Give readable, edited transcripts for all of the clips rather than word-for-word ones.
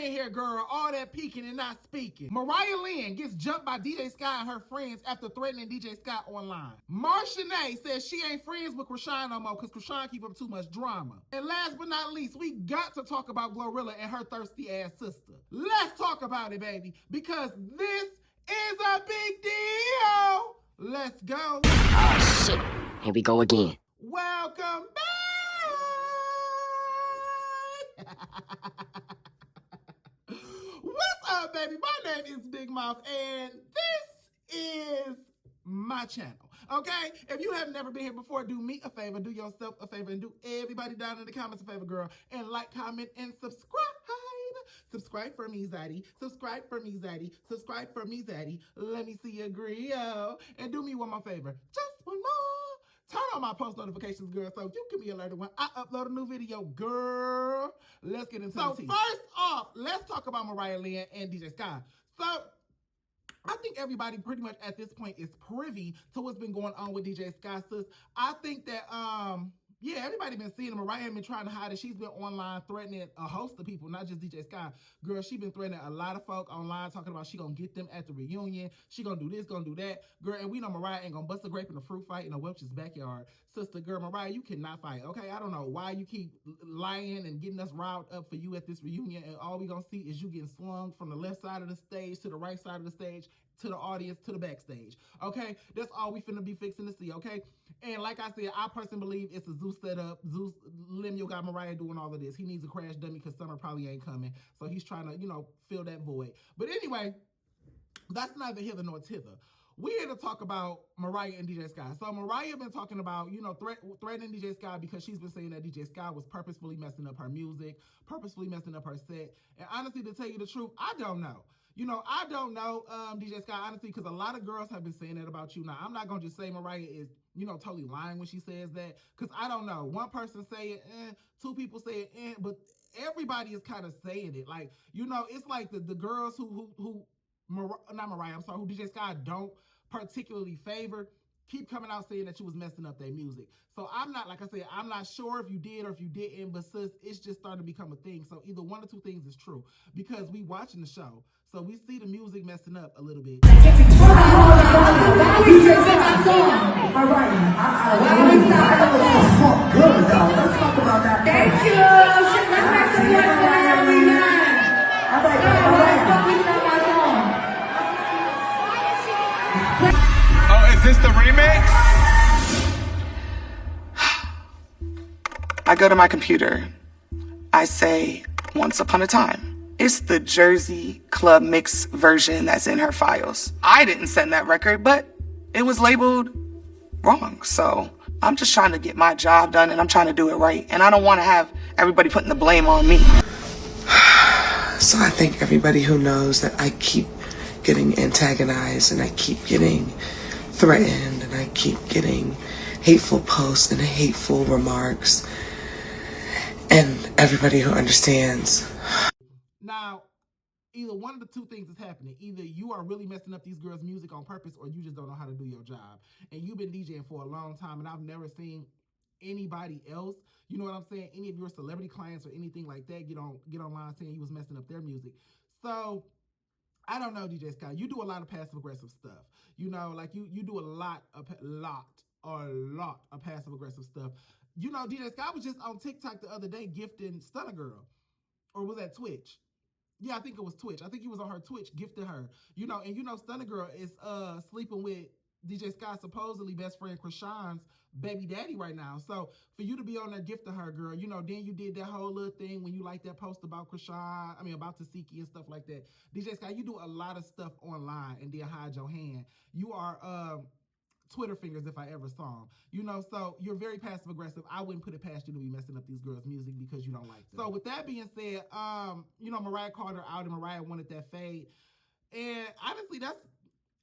in here, girl. All that peeking and not speaking. Mariah Lynn gets jumped by DJ Sky and her friends after threatening DJ Sky online. Marsha says she ain't friends with Chrisean no more because Chrisean keep up too much drama. And last but not least, we got to talk about Glorilla and her thirsty ass sister. Let's talk about it, baby, because this is a big deal. Let's go. Oh shit, here we go again. Welcome back. What's up, baby? My name is Big Mouth, and this is my channel. Okay? If you have never been here before, do me a favor, do yourself a favor, and do everybody down in the comments a favor, girl, and like, comment, and subscribe. Subscribe for me, Zaddy. Subscribe for me, Zaddy. Subscribe for me, Zaddy. Let me see your grill. And do me one more favor. Just one more. Turn on my post notifications, girl, so you can be alerted when I upload a new video, girl. Let's get into it. So first off, let's talk about Mariah Lynn and DJ Sky. So I think everybody pretty much at this point is privy to what's been going on with DJ Sky, sis. I think that yeah, everybody been seeing Mariah been trying to hide it. She's been online threatening a host of people, not just DJ Sky. Girl, she been threatening a lot of folk online, talking about she gonna get them at the reunion. She gonna do this, gonna do that. Girl, and we know Mariah ain't gonna bust a grape in a fruit fight in a Welch's backyard. Sister, girl, Mariah, you cannot fight, okay? I don't know why you keep lying and getting us riled up for you at this reunion, and all we gonna see is you getting slung from the left side of the stage to the right side of the stage, to the audience, to the backstage, okay? That's all we finna be fixing to see, okay? And like I said, I personally believe it's a Zeus setup. Zeus, Lemuel got Mariah doing all of this. He needs a crash dummy because summer probably ain't coming. So he's trying to, you know, fill that void. But anyway, that's neither hither nor thither. We're here to talk about Mariah and DJ Sky. So Mariah been talking about, you know, threatening DJ Sky because she's been saying that DJ Sky was purposefully messing up her music, purposefully messing up her set. And honestly, to tell you the truth, I don't know. You know, I don't know, DJ Sky, honestly, because a lot of girls have been saying that about you. Now, I'm not going to just say Mariah is, you know, totally lying when she says that, because I don't know. One person say it, two people say it, but everybody is kind of saying it. Like, you know, it's like the girls who not Mariah, I'm sorry, who DJ Sky don't particularly favor, keep coming out saying that you was messing up their music. So I'm not, like I said, I'm not sure if you did or if you didn't, but sis, it's just starting to become a thing. So either one or two things is true, because we watching the show, so we see the music messing up a little bit. All right. Good, though. Let's talk about that. Thank you. Let's make some noise for Mariah. All right. Oh, is this the remix? I go to my computer. I say, once upon a time. It's the Jersey Club Mix version that's in her files. I didn't send that record, but it was labeled wrong. So I'm just trying to get my job done, and I'm trying to do it right. And I don't want to have everybody putting the blame on me. So I think everybody who knows that I keep getting antagonized, and I keep getting threatened, and I keep getting hateful posts and hateful remarks, and everybody who understands. Now, either one of the two things is happening. Either you are really messing up these girls' music on purpose, or you just don't know how to do your job. And you've been DJing for a long time, and I've never seen anybody else, you know what I'm saying, any of your celebrity clients or anything like that get online saying you was messing up their music. So I don't know, DJ Sky, you do a lot of passive aggressive stuff. You know, like you do a lot of passive aggressive stuff. You know, DJ Sky was just on TikTok the other day gifting Stunner Girl, or was that Twitch? Yeah, I think it was Twitch. I think he was on her Twitch, gifted her. You know, and you know Stunner Girl is sleeping with DJ Sky's supposedly best friend Chrisean's baby daddy right now. So for you to be on there gifting her, girl, you know, then you did that whole little thing when you like that post about Chrisean, about Tasiki and stuff like that. DJ Sky, you do a lot of stuff online and then hide your hand. You are Twitter fingers if I ever saw them. You know, so you're very passive aggressive. I wouldn't put it past you to be messing up these girls' music because you don't like them. So with that being said, you know, Mariah called her out and Mariah wanted that fade. And honestly, that's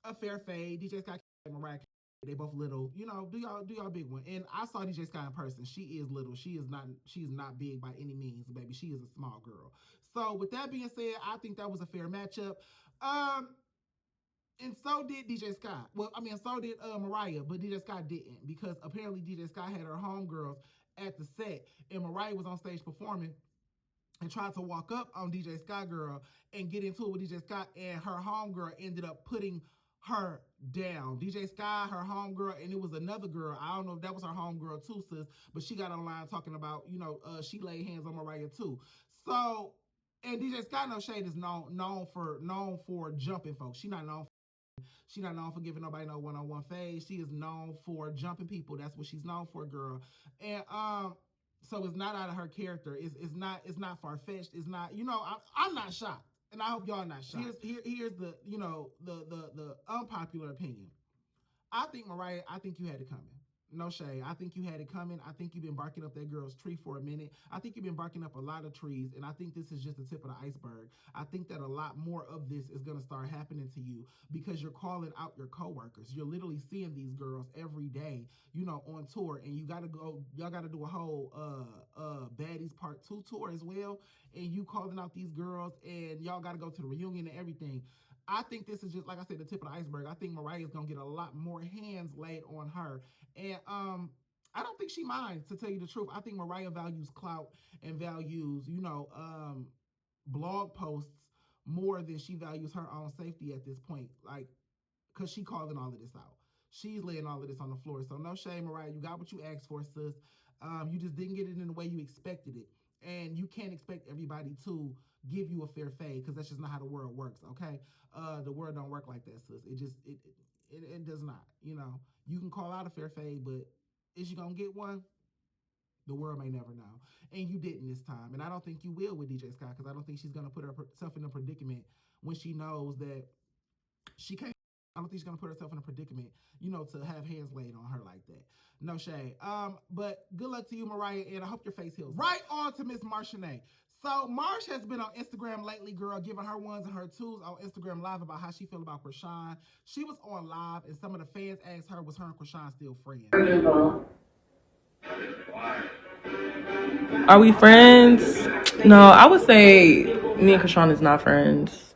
a fair fade. DJ Sky and Mariah, they both little. You know, do y'all big one. And I saw DJ Sky in person. She is little. She is not big by any means, baby. She is a small girl. So with that being said, I think that was a fair matchup. And so did DJ Sky. Well, so did Mariah, but DJ Sky didn't, because apparently DJ Sky had her homegirls at the set, and Mariah was on stage performing, and tried to walk up on DJ Sky Girl and get into it with DJ Sky, and her homegirl ended up putting her down. DJ Sky, her homegirl, and it was another girl. I don't know if that was her homegirl too, sis, but she got online talking about, she laid hands on Mariah too. So, and DJ Sky No Shade is known for jumping folks. She not known for giving nobody no one-on-one phase. She is known for jumping people. That's what she's known for, girl. And so it's not out of her character. It's not far-fetched. It's not, I'm not shocked. And I hope y'all not shocked. Here's the, the unpopular opinion. I think, Mariah, I think you had it coming. No shade. I think you had it coming. I think you've been barking up that girl's tree for a minute. I think you've been barking up a lot of trees, and I think this is just the tip of the iceberg. I think that a lot more of this is going to start happening to you because you're calling out your coworkers. You're literally seeing these girls every day, on tour, and y'all got to do a whole Baddies Part 2 tour as well, and you calling out these girls, and y'all got to go to the reunion and everything. I think this is just, like I said, the tip of the iceberg. I think Mariah is going to get a lot more hands laid on her. And I don't think she minds, to tell you the truth. I think Mariah values clout and values, blog posts more than she values her own safety at this point. Like, because she calling all of this out. She's laying all of this on the floor. So no shame, Mariah. You got what you asked for, sis. You just didn't get it in the way you expected it. And you can't expect everybody to give you a fair fade, because that's just not how the world works, okay? The world don't work like that, sis. It does not. You can call out a fair fade, but is you gonna get one? The world may never know. And you didn't this time. And I don't think you will with DJ Sky, because I don't think she's gonna put herself in a predicament when she knows that she can't. I don't think she's gonna put herself in a predicament, to have hands laid on her like that. No shade. But good luck to you, Mariah, and I hope your face heals. Right on to Miss Marsha. So Marsh has been on Instagram lately, girl, giving her ones and her twos on Instagram Live about how she feel about Chrisean. She was on live, and some of the fans asked her, was her and Chrisean still friends? Are we friends? No, I would say me and Chrisean is not friends.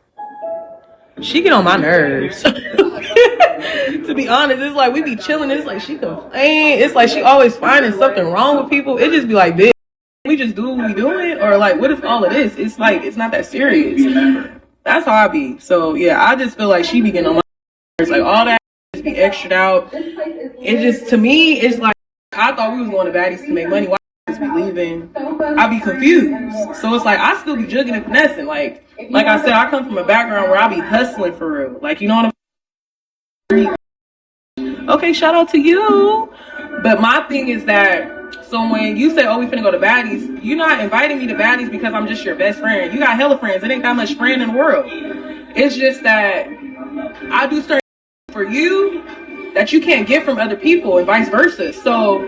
She get on my nerves. To be honest, it's like we be chilling. It's like she complain. It's like she always finding something wrong with people. It just be like, bitch, we just do what we doing, or like, what if all of this? It's like, it's not that serious. That's how I be. So yeah, I just feel like she be getting on my nerves. Like all that just be extra out. It just, to me, it's like, I thought we was going to Baddies to make money. Why just be leaving? I be confused. So it's like, I still be jugging and finessing. Like I said, I come from a background where I be hustling for real. Like, you know what I'm. Okay, shout out to you. But my thing is that, so when you say, oh, we finna go to Baddies, you're not inviting me to Baddies because I'm just your best friend. You got hella friends. It ain't that much friend in the world. It's just that I do certain for you that you can't get from other people, and vice versa. So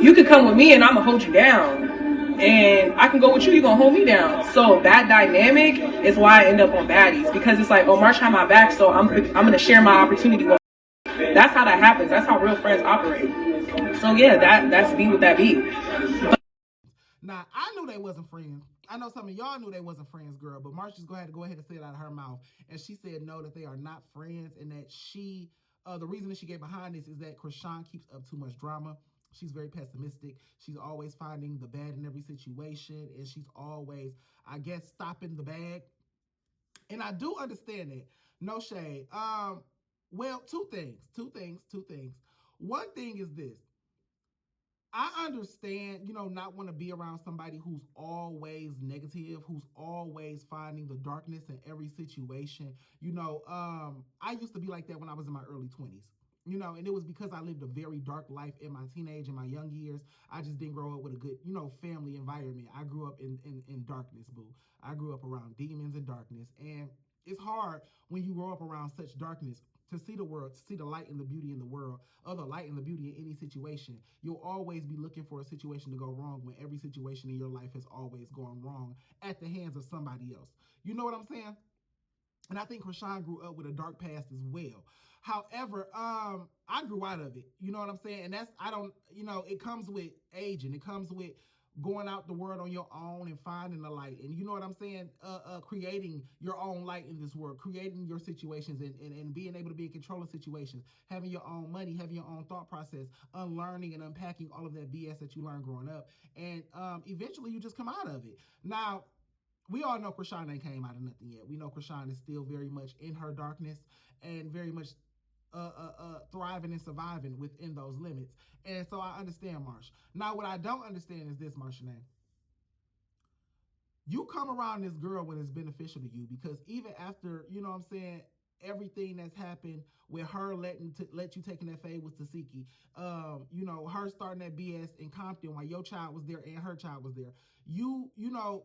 you could come with me and I'm gonna hold you down, and I can go with you, you're gonna hold me down. So that dynamic is why I end up on Baddies, because it's like, oh, Marsh had my back, so I'm gonna share my opportunity with. That's how that happens. That's how real friends operate. So yeah, that's be what that be. Now, I knew they wasn't friends. I know some of y'all knew they wasn't friends, girl, but Marsh just go ahead and say it out of her mouth. And she said no, that they are not friends, and that she, the reason that she gave behind this is that Chrisean keeps up too much drama. She's very pessimistic. She's always finding the bad in every situation, and she's always, I guess, stopping the bag. And I do understand it. No shade. Well, two things. One thing is this. I understand, not want to be around somebody who's always negative, who's always finding the darkness in every situation. I used to be like that when I was in my early 20s. And it was because I lived a very dark life in my teenage and my young years. I just didn't grow up with a good, family environment. I grew up in darkness, boo. I grew up around demons and darkness. And it's hard when you grow up around such darkness to see the world, to see the light and the beauty in the world, or the light and the beauty in any situation. You'll always be looking for a situation to go wrong when every situation in your life has always gone wrong at the hands of somebody else. You know what I'm saying? And I think Chrisean grew up with a dark past as well. However, I grew out of it. You know what I'm saying? And that's, it comes with age, and it comes with going out the world on your own and finding the light, and you know what I'm saying, creating your own light in this world, creating your situations, and being able to be in control of situations, having your own money, having your own thought process, unlearning and unpacking all of that BS that you learned growing up, and eventually you just come out of it. Now, we all know Chrisean ain't came out of nothing yet. We know Chrisean is still very much in her darkness and very much thriving and surviving within those limits. And so I understand, Marsh. Now, what I don't understand is this, Marsha. You come around this girl when it's beneficial to you, because even after, you know what I'm saying, everything that's happened with her let you taking that fade with Tasiki, you know, her starting that BS in Compton while your child was there and her child was there. You know,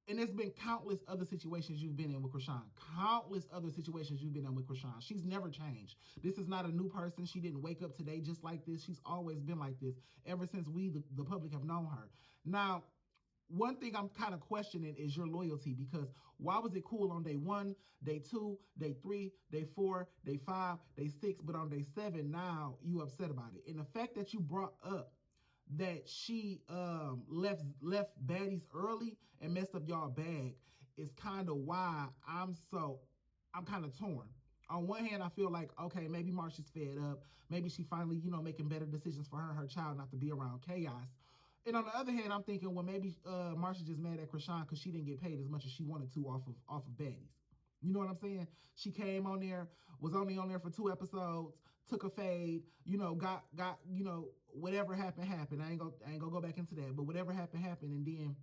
and there's been countless other situations you've been in with Chrisean. Countless other situations you've been in with Chrisean. She's never changed. This is not a new person. She didn't wake up today just like this. She's always been like this ever since we, the public, have known her. Now, one thing I'm kind of questioning is your loyalty, because why was it cool on day 1, day 2, day 3, day 4, day 5, day 6, but on day 7, now you upset about it? And the fact that you brought up that she left baddies early and messed up y'all bag is kind of why I'm kind of torn. On one hand, I feel like, okay, maybe Marsh is fed up. Maybe she finally, you know, making better decisions for her and her child not to be around chaos. And on the other hand, I'm thinking, well, maybe Marsha just mad at Chrisean because she didn't get paid as much as she wanted to off of baddies. You know what I'm saying? She came on there, was only on there for 2 episodes, took a fade, you know, got you know, whatever happened. I ain't gonna go back into that, but whatever happened, and then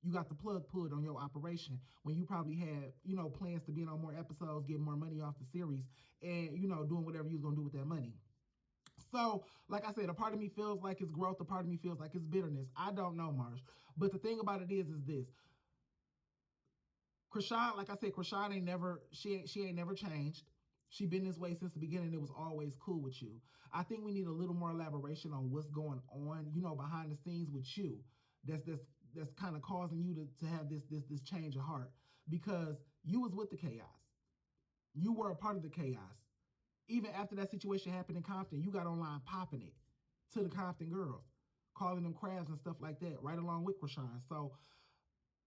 you got the plug pulled on your operation when you probably had, you know, plans to be on more episodes, get more money off the series, and, you know, doing whatever you was gonna do with that money. So, like I said, a part of me feels like it's growth, a part of me feels like it's bitterness. I don't know, Marsh. But the thing about it is this. Chrisean, like I said, Chrisean ain't never changed. She been this way since the beginning. It was always cool with you. I think we need a little more elaboration on what's going on, you know, behind the scenes with you. That's kind of causing you to have this change of heart, because you was with the chaos. You were a part of the chaos. Even after that situation happened in Compton, you got online popping it to the Compton girls, calling them crabs and stuff like that, right along with Chrisean. So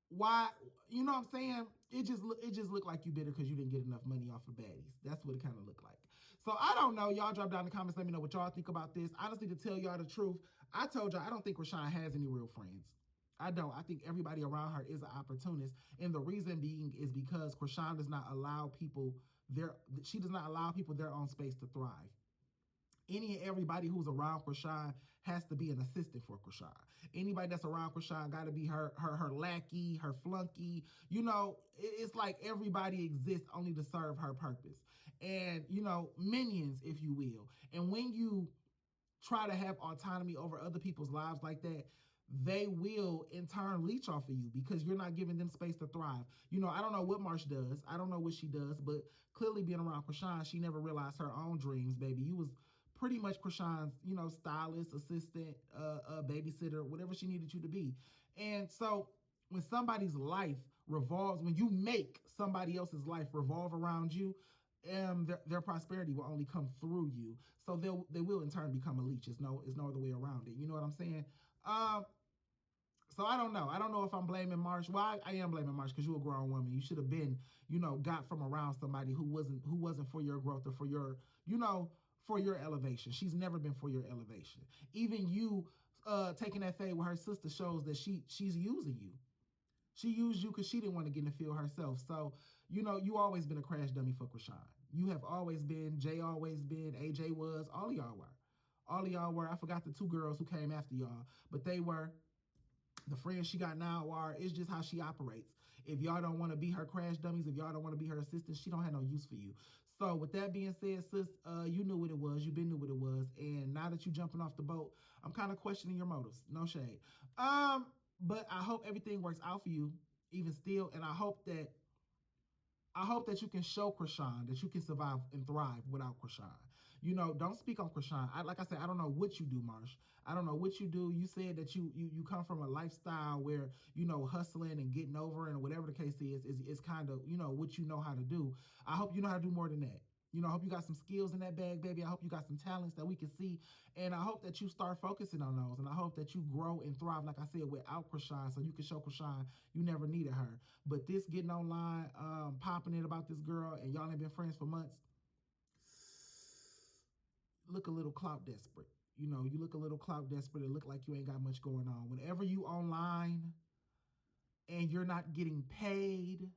why, you know what I'm saying? It just looked like you bitter because you didn't get enough money off of baddies. That's what it kind of looked like. So I don't know. Y'all drop down in the comments. Let me know what y'all think about this. Honestly, to tell y'all the truth, I told y'all I don't think Chrisean has any real friends. I don't. I think everybody around her is an opportunist. And the reason being is because Chrisean does not allow people their own space to thrive. Any and everybody who's around Chrisean has to be an assistant for Chrisean. Anybody that's around Chrisean got to be her lackey, her flunky. You know, it's like everybody exists only to serve her purpose. And, you know, minions, if you will. And when you try to have autonomy over other people's lives like that, they will in turn leech off of you because you're not giving them space to thrive. You know, I don't know what Marsh does. I don't know what she does, but clearly being around Chrisean, she never realized her own dreams, baby. You was pretty much Chrisean's, you know, stylist, assistant, babysitter, whatever she needed you to be. And so when somebody's life revolves, when you make somebody else's life revolve around you, their prosperity will only come through you. So they will in turn become a leech. There's no other way around it. You know what I'm saying? So I don't know. I don't know if I'm blaming Marsh. Well, I am blaming Marsh because you're a grown woman. You should have been, you know, got from around somebody who wasn't for your growth or for your, you know, for your elevation. She's never been for your elevation. Even you taking that fade with her sister shows that she's using you. She used you because she didn't want to get in the field herself. So, you know, you always been a crash dummy for Chrisean. You have always been. Jay always been. AJ was. All of y'all were. All of y'all were. I forgot the 2 girls who came after y'all, but they were. The friends she got now are. It's just how she operates. If y'all don't want to be her crash dummies, if y'all don't want to be her assistants, she don't have no use for you. So with that being said, sis, you knew what it was. You been knew what it was. And now that you jumping off the boat, I'm kind of questioning your motives. No shade. But I hope everything works out for you, even still. And I hope that you can show Chrisean that you can survive and thrive without Chrisean. You know, don't speak on Chrisean. Like I said, I don't know what you do, Marsh. I don't know what you do. You said that you come from a lifestyle where, you know, hustling and getting over and whatever the case is kind of, you know, what you know how to do. I hope you know how to do more than that. You know, I hope you got some skills in that bag, baby. I hope you got some talents that we can see. And I hope that you start focusing on those. And I hope that you grow and thrive, like I said, without Chrisean, so you can show Chrisean you never needed her. But this getting online, popping it about this girl, and y'all ain't been friends for months, look a little clout desperate. You know, you look a little clout desperate. It look like you ain't got much going on. Whenever you online and you're not getting paid,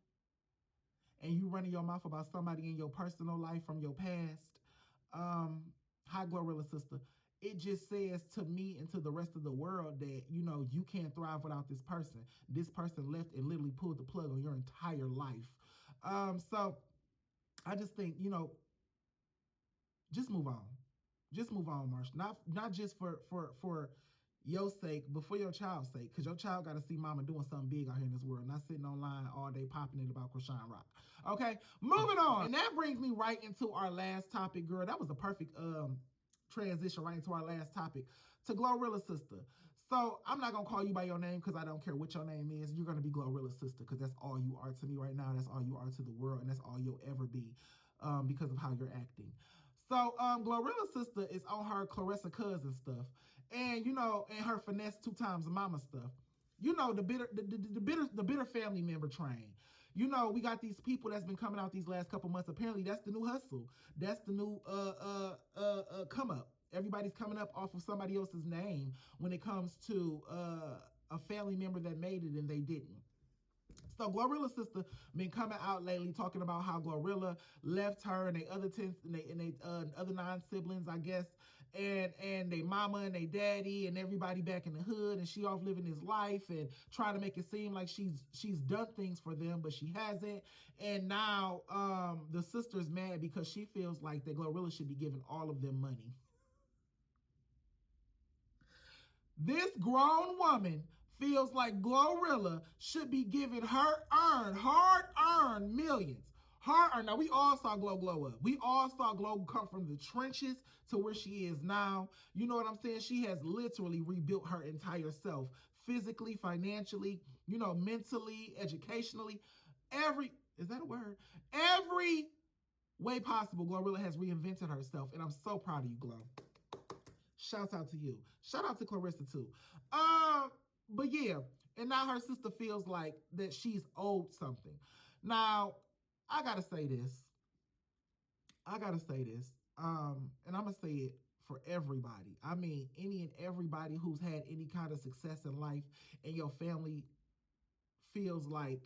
and you running your mouth about somebody in your personal life from your past, hi Glorilla sister, it just says to me and to the rest of the world that, you know, you can't thrive without this person. This person left and literally pulled the plug on your entire life. So I just think, you know, just move on. Just move on, Marsh. Not just for your sake, but for your child's sake, because your child got to see mama doing something big out here in this world, not sitting online all day popping it about Chrisean Rock. Okay, moving on. And that brings me right into our last topic, girl. That was a perfect transition right into our last topic, to Glorilla sister. So I'm not going to call you by your name because I don't care what your name is. You're going to be Glorilla sister because that's all you are to me right now. That's all you are to the world, and that's all you'll ever be because of how you're acting. So Glorilla's sister is on her Clarissa cousin stuff, and you know, and her finesse 2 times mama stuff. You know, the bitter family member train. You know, we got these people that's been coming out these last couple months. Apparently, that's the new hustle. That's the new come up. Everybody's coming up off of somebody else's name when it comes to a family member that made it and they didn't. So Glorilla's sister been coming out lately talking about how Glorilla left her and they other 10 and they other 9 siblings, I guess, and they mama and they daddy and everybody back in the hood, and she off living his life and trying to make it seem like she's done things for them, but she hasn't. And now the sister's mad because she feels like that Glorilla should be giving all of them money. This grown woman feels like Glorilla should be giving her hard-earned millions. Hard-earned. Now, we all saw Glo glow up. We all saw Glo come from the trenches to where she is now. You know what I'm saying? She has literally rebuilt her entire self. Physically, financially, you know, mentally, educationally. Is that a word? Every way possible, Glorilla has reinvented herself. And I'm so proud of you, Glo. Shouts out to you. Shout out to Clarissa, too. But yeah, and now her sister feels like that she's owed something. Now, I gotta say this. And I'm gonna say it for everybody. I mean, any and everybody who's had any kind of success in life and your family feels like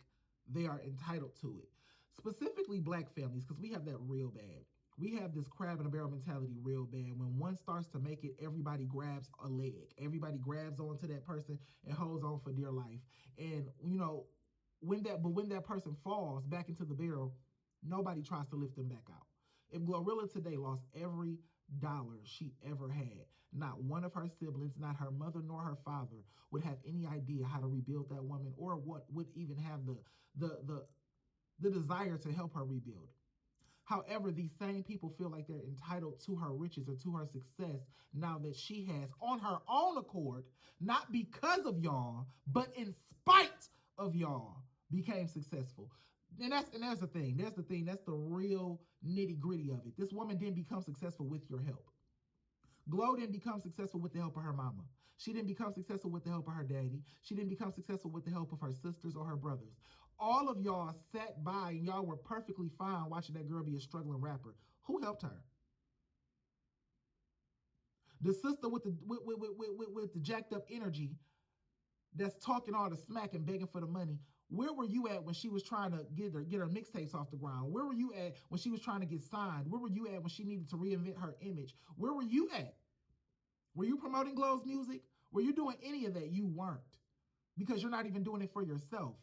they are entitled to it. Specifically Black families, because we have that real bad. We have this crab in a barrel mentality real bad. When one starts to make it, everybody grabs a leg. Everybody grabs onto that person and holds on for dear life. And, you know, when that person falls back into the barrel, nobody tries to lift them back out. If Glorilla today lost every dollar she ever had, not one of her siblings, not her mother nor her father, would have any idea how to rebuild that woman or what would even have the desire to help her rebuild. However, these same people feel like they're entitled to her riches or to her success now that she has, on her own accord, not because of y'all, but in spite of y'all, became successful. And there's the thing. That's the real nitty gritty of it. This woman didn't become successful with your help. Glo didn't become successful with the help of her mama. She didn't become successful with the help of her daddy. She didn't become successful with the help of her sisters or her brothers. All of y'all sat by and y'all were perfectly fine watching that girl be a struggling rapper. Who helped her? The sister with the jacked up energy that's talking all the smack and begging for the money. Where were you at when she was trying to get her mixtapes off the ground? Where were you at when she was trying to get signed? Where were you at when she needed to reinvent her image? Where were you at? Were you promoting Glo's music? Were you doing any of that? You weren't. Because you're not even doing it for yourself.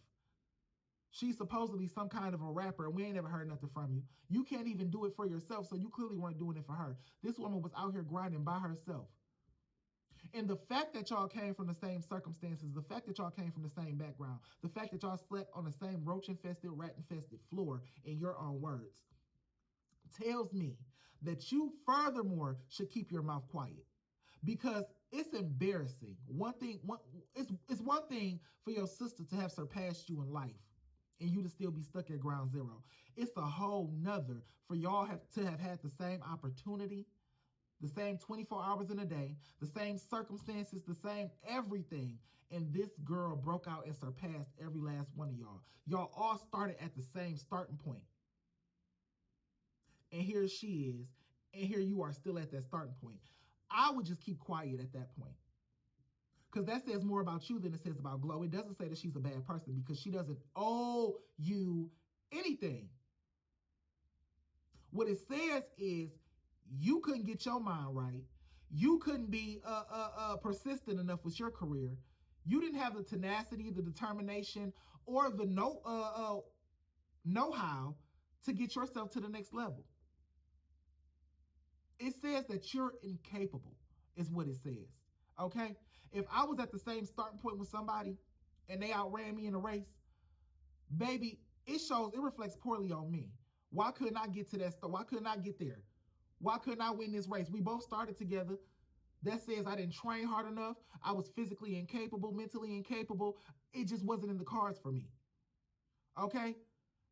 She's supposedly some kind of a rapper, and we ain't ever heard nothing from you. You can't even do it for yourself, so you clearly weren't doing it for her. This woman was out here grinding by herself. And the fact that y'all came from the same circumstances, the fact that y'all came from the same background, the fact that y'all slept on the same roach-infested, rat-infested floor, in your own words, tells me that you furthermore should keep your mouth quiet. Because it's embarrassing. It's one thing for your sister to have surpassed you in life and you to still be stuck at ground zero. It's a whole nother for y'all to have had the same opportunity, the same 24 hours in a day, the same circumstances, the same everything. And this girl broke out and surpassed every last one of y'all. Y'all all started at the same starting point. And here she is, and here you are still at that starting point. I would just keep quiet at that point. Because that says more about you than it says about Glo. It doesn't say that she's a bad person because she doesn't owe you anything. What it says is you couldn't get your mind right. You couldn't be persistent enough with your career. You didn't have the tenacity, the determination, or the know-how to get yourself to the next level. It says that you're incapable, is what it says. Okay? If I was at the same starting point with somebody and they outran me in a race, baby, it reflects poorly on me. Why couldn't I get to that start? Why couldn't I get there? Why couldn't I win this race? We both started together. That says I didn't train hard enough. I was physically incapable, mentally incapable. It just wasn't in the cards for me. Okay?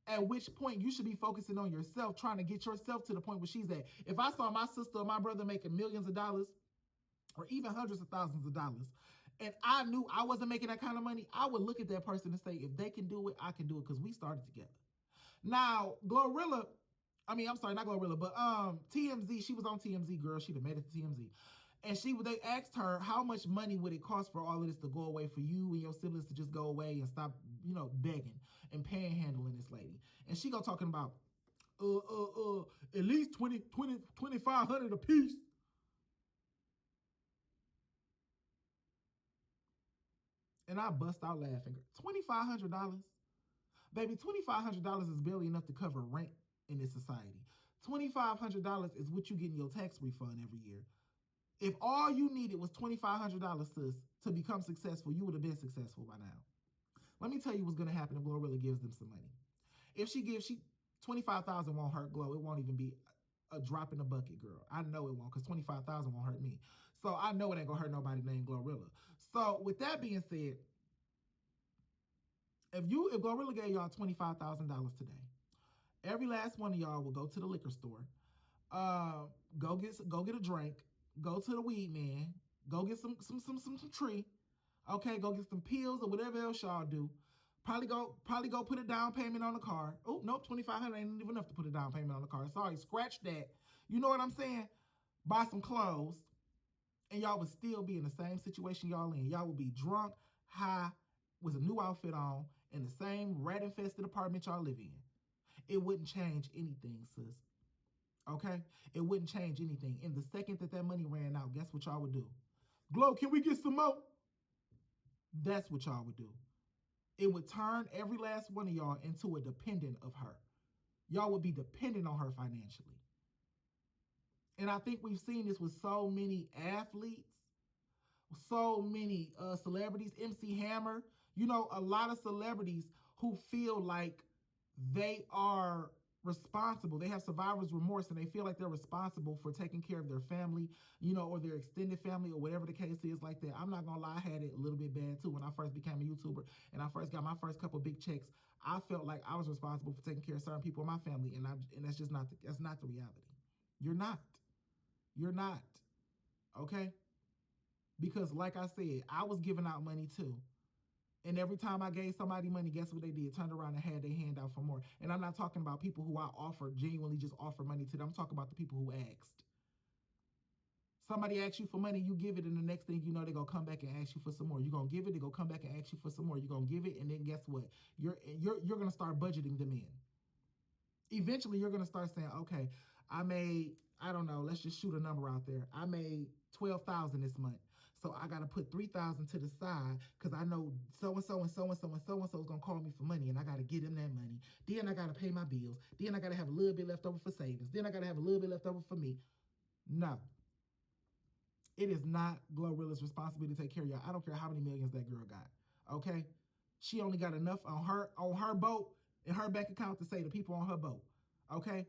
At which point you should be focusing on yourself, trying to get yourself to the point where she's at. If I saw my sister or my brother making millions of dollars, or even hundreds of thousands of dollars, and I knew I wasn't making that kind of money, I would look at that person and say, if they can do it, I can do it, because we started together. Now, Glorilla, not Glorilla, but TMZ, she was on TMZ, girl. She'd have made it to TMZ. And they asked her, how much money would it cost for all of this to go away, for you and your siblings to just go away and stop, begging and panhandling this lady. And she go talking about, at least $2,500 a piece. And I bust out laughing. $2,500? Baby, $2,500 is barely enough to cover rent in this society. $2,500 is what you get in your tax refund every year. If all you needed was $2,500, sis, to become successful, you would have been successful by now. Let me tell you what's going to happen if Glorilla gives them some money. If she $25,000 won't hurt Glo. It won't even be a drop in the bucket, girl. I know it won't, because $25,000 won't hurt me. So I know it ain't gonna hurt nobody named Glorilla. So with that being said, if Glorilla gave y'all $25,000 today, every last one of y'all will go to the liquor store, go get a drink, go to the weed man, go get some tree, okay, go get some pills or whatever else y'all do. Probably go put a down payment on the car. Oh, nope, $2,500 ain't even enough to put a down payment on the car. Sorry, scratch that. You know what I'm saying? Buy some clothes, and y'all would still be in the same situation y'all in. Y'all would be drunk, high, with a new outfit on, in the same rat-infested apartment y'all live in. It wouldn't change anything, sis. Okay? It wouldn't change anything. And the second that money ran out, guess what y'all would do? Glo, can we get some more? That's what y'all would do. It would turn every last one of y'all into a dependent of her. Y'all would be dependent on her financially. And I think we've seen this with so many athletes, so many celebrities, MC Hammer, a lot of celebrities who feel like they are responsible. They have survivor's remorse, and they feel like they're responsible for taking care of their family, or their extended family, or whatever the case is like that. I'm not gonna lie, I had it a little bit bad too when I first became a YouTuber and I first got my first couple big checks. I felt like I was responsible for taking care of certain people in my family, and that's just not the reality. You're not, okay? Because like I said, I was giving out money too. And every time I gave somebody money, guess what they did? Turned around and had their hand out for more. And I'm not talking about people who I genuinely just offer money to them. I'm talking about the people who asked. Somebody asks you for money, you give it, and the next thing you know, they're going to come back and ask you for some more. You're going to give it, they're going to come back and ask you for some more. You're going to give it, and then guess what? You're going to start budgeting them in. Eventually, you're going to start saying, okay, I made, I don't know, let's just shoot a number out there. I made $12,000 this month. So I got to put $3,000 to the side because I know so-and-so and so-and-so and so-and-so is going to call me for money, and I got to get them that money. Then I got to pay my bills. Then I got to have a little bit left over for savings. Then I got to have a little bit left over for me. No. It is not Glorilla's responsibility to take care of y'all. I don't care how many millions that girl got, okay? She only got enough on her boat, in her bank account, to say the people on her boat, okay?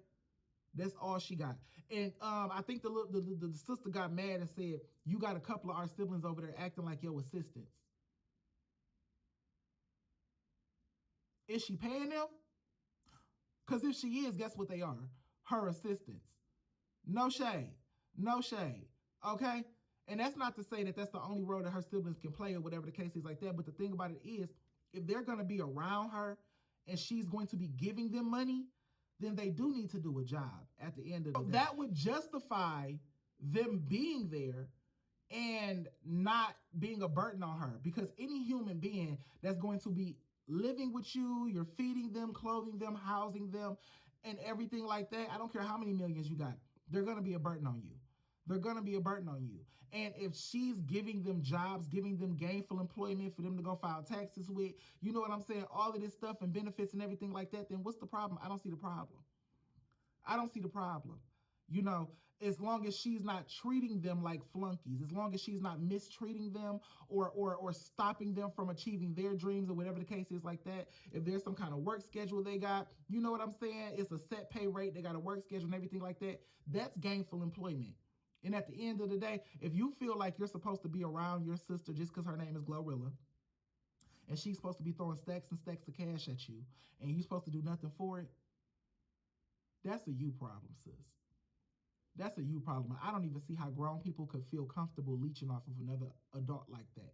That's all she got. And I think the sister got mad and said, you got a couple of our siblings over there acting like your assistants. Is she paying them? Because if she is, guess what they are? Her assistants. No shade. No shade. Okay? And that's not to say that that's the only role that her siblings can play or whatever the case is like that. But the thing about it is, if they're going to be around her and she's going to be giving them money, then they do need to do a job at the end of the day. That would justify them being there and not being a burden on her. Because any human being that's going to be living with you, you're feeding them, clothing them, housing them, and everything like that, I don't care how many millions you got, they're going to be a burden on you. They're going to be a burden on you. And if she's giving them jobs, giving them gainful employment for them to go file taxes with, you know what I'm saying, all of this stuff and benefits and everything like that, then what's the problem? I don't see the problem. I don't see the problem. You know, as long as she's not treating them like flunkies, as long as she's not mistreating them or stopping them from achieving their dreams or whatever the case is like that, if there's some kind of work schedule they got, you know what I'm saying? It's a set pay rate, they got a work schedule and everything like that. That's gainful employment. And at the end of the day, if you feel like you're supposed to be around your sister just because her name is Glorilla, and she's supposed to be throwing stacks and stacks of cash at you, and you're supposed to do nothing for it, that's a you problem, sis. That's a you problem. I don't even see how grown people could feel comfortable leeching off of another adult like that.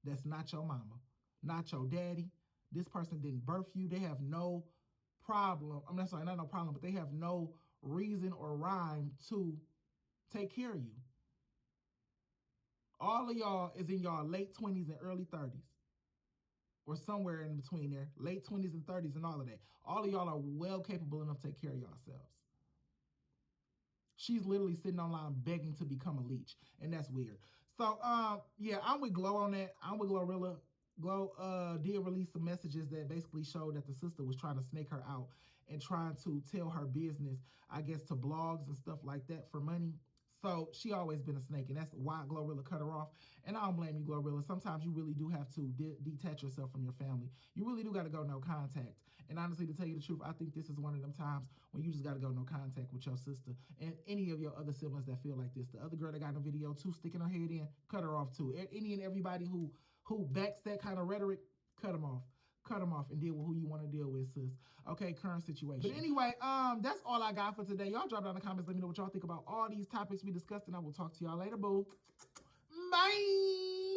That's not your mama, not your daddy. This person didn't birth you. They have no problem. I'm not sorry, not no problem, but they have no reason or rhyme to take care of you. All of y'all is in y'all late 20s and early 30s. Or somewhere in between there. Late 20s and 30s and all of that. All of y'all are well capable enough to take care of yourselves. She's literally sitting online begging to become a leech. And that's weird. So, yeah, I'm with Glow on that. I'm with Glorilla. Glow did release some messages that basically showed that the sister was trying to snake her out and trying to tell her business, I guess, to blogs and stuff like that for money. So she always been a snake, and that's why Glorilla cut her off. And I don't blame you, Glorilla. Sometimes you really do have to detach yourself from your family. You really do got to go no contact. And honestly, to tell you the truth, I think this is one of them times when you just got to go no contact with your sister and any of your other siblings that feel like this. The other girl that got in the video too, sticking her head in, cut her off too. Any and everybody who backs that kind of rhetoric, cut them off. Cut them off and deal with who you want to deal with, sis. Okay, current situation. But anyway, that's all I got for today. Y'all drop down in the comments. Let me know what y'all think about all these topics we discussed, and I will talk to y'all later, boo. Bye.